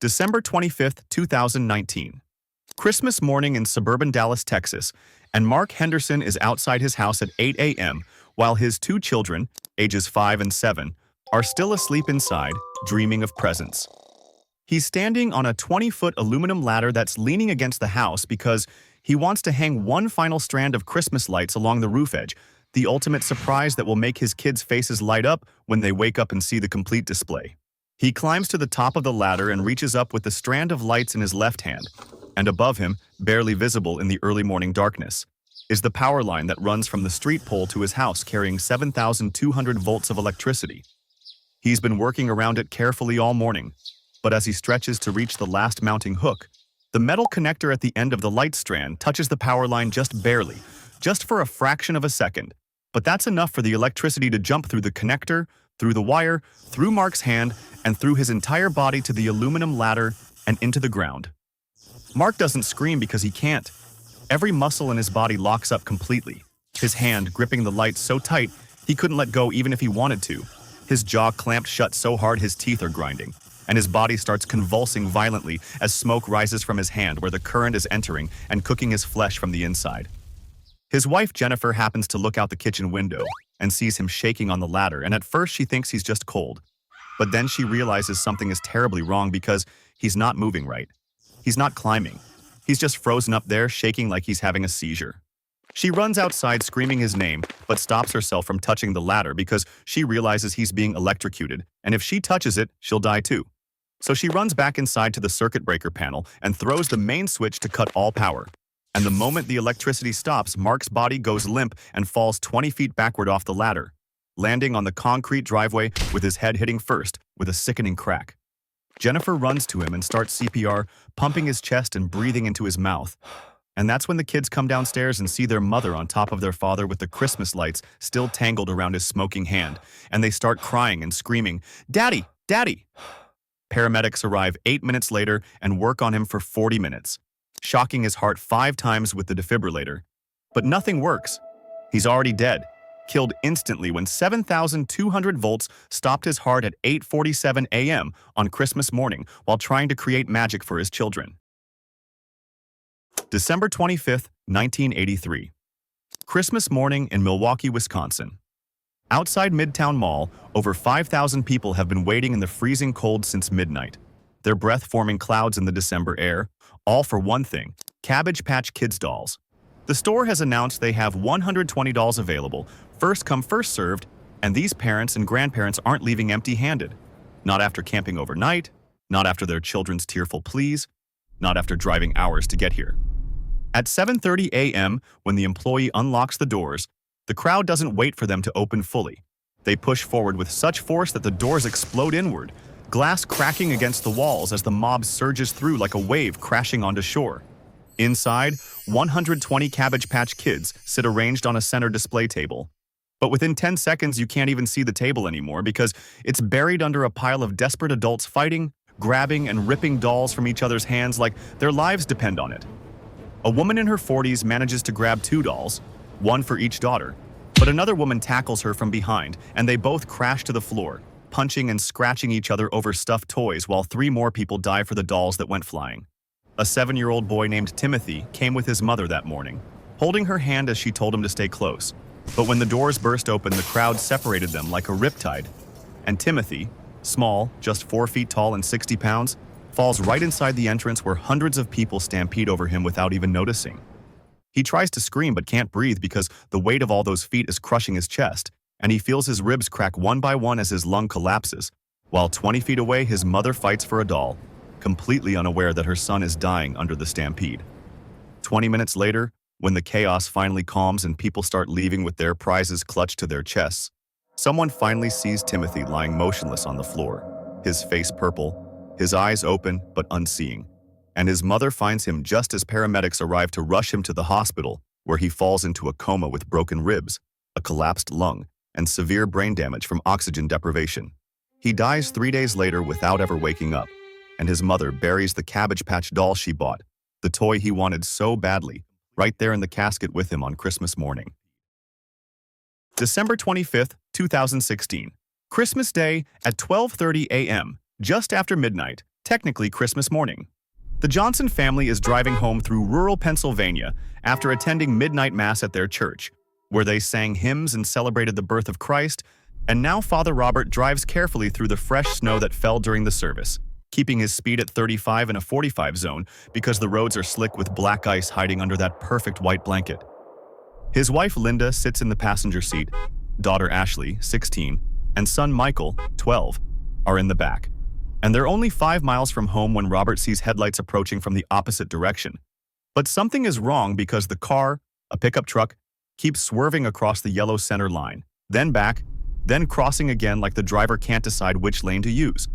December 25th, 2019. Christmas morning in suburban Dallas, Texas, and Mark Henderson is outside his house at 8 a.m. while his two children, ages 5 and 7, are still asleep inside, dreaming of presents. He's standing on a 20-foot aluminum ladder that's leaning against the house because he wants to hang one final strand of Christmas lights along the roof edge, the ultimate surprise that will make his kids' faces light up when they wake up and see the complete display. He climbs to the top of the ladder and reaches up with the strand of lights in his left hand, and above him, barely visible in the early morning darkness, is the power line that runs from the street pole to his house carrying 7,200 volts of electricity. He's been working around it carefully all morning, but as he stretches to reach the last mounting hook, the metal connector at the end of the light strand touches the power line just barely, just for a fraction of a second. But that's enough for the electricity to jump through the connector, through the wire, through Mark's hand, and through his entire body to the aluminum ladder and into the ground. Mark doesn't scream because he can't. Every muscle in his body locks up completely, his hand gripping the light so tight he couldn't let go even if he wanted to. His jaw clamped shut so hard his teeth are grinding, and his body starts convulsing violently as smoke rises from his hand where the current is entering and cooking his flesh from the inside. His wife Jennifer happens to look out the kitchen window and sees him shaking on the ladder, and at first she thinks he's just cold. But then she realizes something is terribly wrong because he's not moving right. He's not climbing. He's just frozen up there, shaking like he's having a seizure. She runs outside screaming his name, but stops herself from touching the ladder because she realizes he's being electrocuted, and if she touches it, she'll die too. So she runs back inside to the circuit breaker panel and throws the main switch to cut all power. And the moment the electricity stops, Mark's body goes limp and falls 20 feet backward off the ladder, landing on the concrete driveway with his head hitting first with a sickening crack. Jennifer runs to him and starts CPR, pumping his chest and breathing into his mouth. And that's when the kids come downstairs and see their mother on top of their father with the Christmas lights still tangled around his smoking hand, and they start crying and screaming, "Daddy! Daddy!" Paramedics arrive 8 minutes later and work on him for 40 minutes, shocking his heart 5 times with the defibrillator. But nothing works. He's already dead, killed instantly when 7,200 volts stopped his heart at 8:47 a.m. on Christmas morning while trying to create magic for his children. December 25th, 1983. Christmas morning in Milwaukee, Wisconsin. Outside Midtown Mall, over 5,000 people have been waiting in the freezing cold since midnight, their breath forming clouds in the December air, all for one thing: Cabbage Patch Kids dolls. The store has announced they have 120 dolls available, first come first served, and these parents and grandparents aren't leaving empty-handed. Not after camping overnight, not after their children's tearful pleas, not after driving hours to get here. At 7:30 a.m., when the employee unlocks the doors, the crowd doesn't wait for them to open fully. They push forward with such force that the doors explode inward, glass cracking against the walls as the mob surges through like a wave crashing onto shore. Inside, 120 Cabbage Patch Kids sit arranged on a center display table. But within 10 seconds, you can't even see the table anymore because it's buried under a pile of desperate adults fighting, grabbing, and ripping dolls from each other's hands like their lives depend on it. A woman in her 40s manages to grab 2 dolls, one for each daughter, but another woman tackles her from behind, and they both crash to the floor, punching and scratching each other over stuffed toys while 3 more people die for the dolls that went flying. A 7-year-old boy named Timothy came with his mother that morning, holding her hand as she told him to stay close. But when the doors burst open, the crowd separated them like a riptide, and Timothy, small, just 4 feet tall and 60 pounds, falls right inside the entrance where hundreds of people stampede over him without even noticing. He tries to scream but can't breathe because the weight of all those feet is crushing his chest, and he feels his ribs crack one by one as his lung collapses, while 20 feet away his mother fights for a doll, completely unaware that her son is dying under the stampede. 20 minutes later, when the chaos finally calms and people start leaving with their prizes clutched to their chests, someone finally sees Timothy lying motionless on the floor, his face purple, his eyes open but unseeing, and his mother finds him just as paramedics arrive to rush him to the hospital, where he falls into a coma with broken ribs, a collapsed lung, and severe brain damage from oxygen deprivation. He dies 3 days later without ever waking up, and his mother buries the Cabbage Patch doll she bought, the toy he wanted so badly, right there in the casket with him on Christmas morning. December 25th, 2016. Christmas Day at 12:30 a.m., just after midnight, technically Christmas morning. The Johnson family is driving home through rural Pennsylvania after attending midnight mass at their church, where they sang hymns and celebrated the birth of Christ, and now Father Robert drives carefully through the fresh snow that fell during the service, keeping his speed at 35 in a 45 zone because the roads are slick with black ice hiding under that perfect white blanket. His wife Linda sits in the passenger seat, daughter Ashley, 16, and son Michael, 12, are in the back. And they're only 5 miles from home when Robert sees headlights approaching from the opposite direction. But something is wrong because the car, a pickup truck, keeps swerving across the yellow center line, then back, then crossing again like the driver can't decide which lane to use.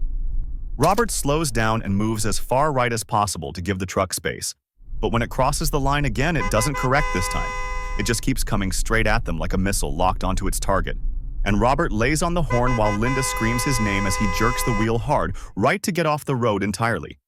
Robert slows down and moves as far right as possible to give the truck space. But when it crosses the line again, it doesn't correct this time. It just keeps coming straight at them like a missile locked onto its target. And Robert lays on the horn while Linda screams his name as he jerks the wheel hard, right to get off the road entirely.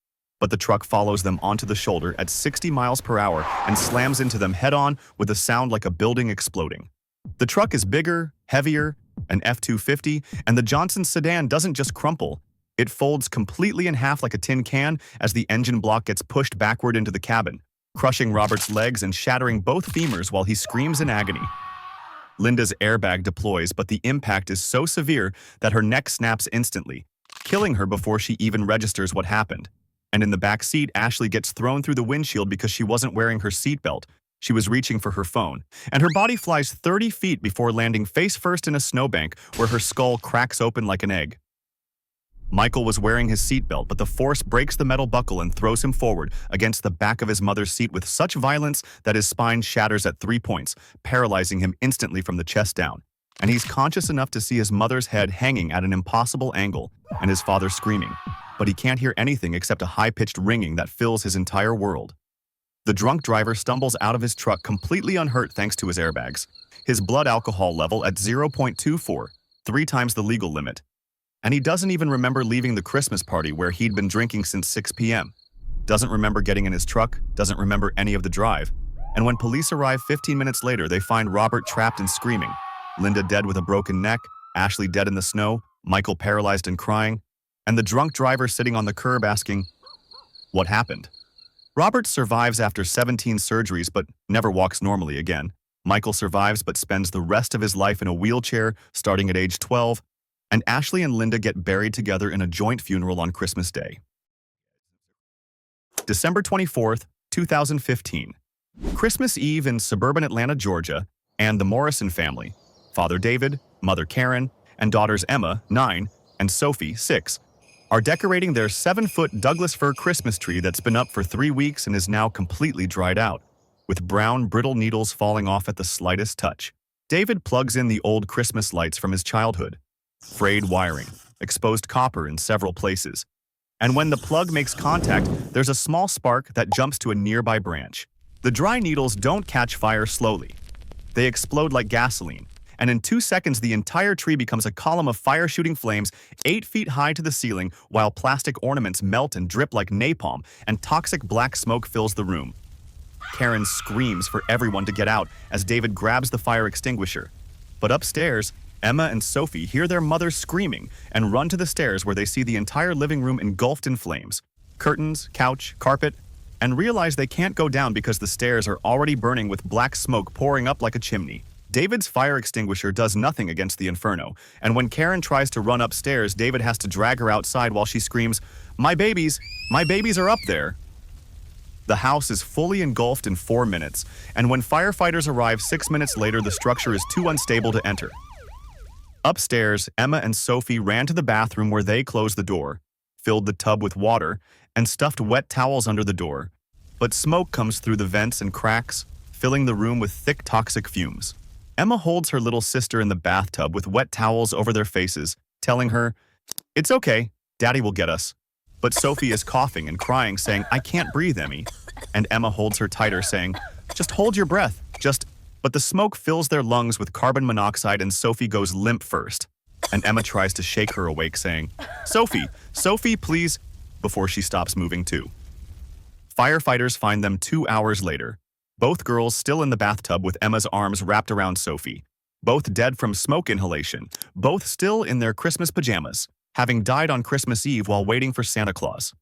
But the truck follows them onto the shoulder at 60 miles per hour and slams into them head-on with a sound like a building exploding. The truck is bigger, heavier, an F-250, and the Johnson sedan doesn't just crumple. It folds completely in half like a tin can as the engine block gets pushed backward into the cabin, crushing Robert's legs and shattering both femurs while he screams in agony. Linda's airbag deploys, but the impact is so severe that her neck snaps instantly, killing her before she even registers what happened. And in the back seat, Ashley gets thrown through the windshield because she wasn't wearing her seatbelt. She was reaching for her phone, and her body flies 30 feet before landing face first in a snowbank where her skull cracks open like an egg. Michael was wearing his seatbelt, but the force breaks the metal buckle and throws him forward against the back of his mother's seat with such violence that his spine shatters at 3 points, paralyzing him instantly from the chest down. And he's conscious enough to see his mother's head hanging at an impossible angle and his father screaming, but he can't hear anything except a high-pitched ringing that fills his entire world. The drunk driver stumbles out of his truck completely unhurt thanks to his airbags, his blood alcohol level at 0.24, 3 times the legal limit. And he doesn't even remember leaving the Christmas party where he'd been drinking since 6 p.m. Doesn't remember getting in his truck, doesn't remember any of the drive. And when police arrive 15 minutes later, they find Robert trapped and screaming, Linda dead with a broken neck, Ashley dead in the snow, Michael paralyzed and crying, and the drunk driver sitting on the curb asking, "What happened?" Robert survives after 17 surgeries but never walks normally again. Michael survives but spends the rest of his life in a wheelchair starting at age 12, and Ashley and Linda get buried together in a joint funeral on Christmas Day. December 24th, 2015. Christmas Eve in suburban Atlanta, Georgia, and the Morrison family, Father David, Mother Karen, and daughters Emma, 9, and Sophie, 6, are decorating their 7-foot Douglas fir Christmas tree that's been up for 3 weeks and is now completely dried out, with brown, brittle needles falling off at the slightest touch. David plugs in the old Christmas lights from his childhood. Frayed wiring, exposed copper in several places. And when the plug makes contact, there's a small spark that jumps to a nearby branch. The dry needles don't catch fire slowly. They explode like gasoline, and in 2 seconds the entire tree becomes a column of fire-shooting flames 8 feet high to the ceiling while plastic ornaments melt and drip like napalm and toxic black smoke fills the room. Karen screams for everyone to get out as David grabs the fire extinguisher. But upstairs, Emma and Sophie hear their mother screaming and run to the stairs where they see the entire living room engulfed in flames, curtains, couch, carpet, and realize they can't go down because the stairs are already burning with black smoke pouring up like a chimney. David's fire extinguisher does nothing against the inferno, and when Karen tries to run upstairs, David has to drag her outside while she screams, my babies are up there." The house is fully engulfed in 4 minutes, and when firefighters arrive 6 minutes later, the structure is too unstable to enter. Upstairs, Emma and Sophie ran to the bathroom where they closed the door, filled the tub with water, and stuffed wet towels under the door. But smoke comes through the vents and cracks, filling the room with thick toxic fumes. Emma holds her little sister in the bathtub with wet towels over their faces, telling her, "It's okay, Daddy will get us." But Sophie is coughing and crying, saying, "I can't breathe, Emmy." And Emma holds her tighter, saying, "Just hold your breath, But the smoke fills their lungs with carbon monoxide and Sophie goes limp first. And Emma tries to shake her awake, saying, Sophie, please," before she stops moving too. Firefighters find them 2 hours later. Both girls still in the bathtub with Emma's arms wrapped around Sophie. Both dead from smoke inhalation. Both still in their Christmas pajamas, having died on Christmas Eve while waiting for Santa Claus.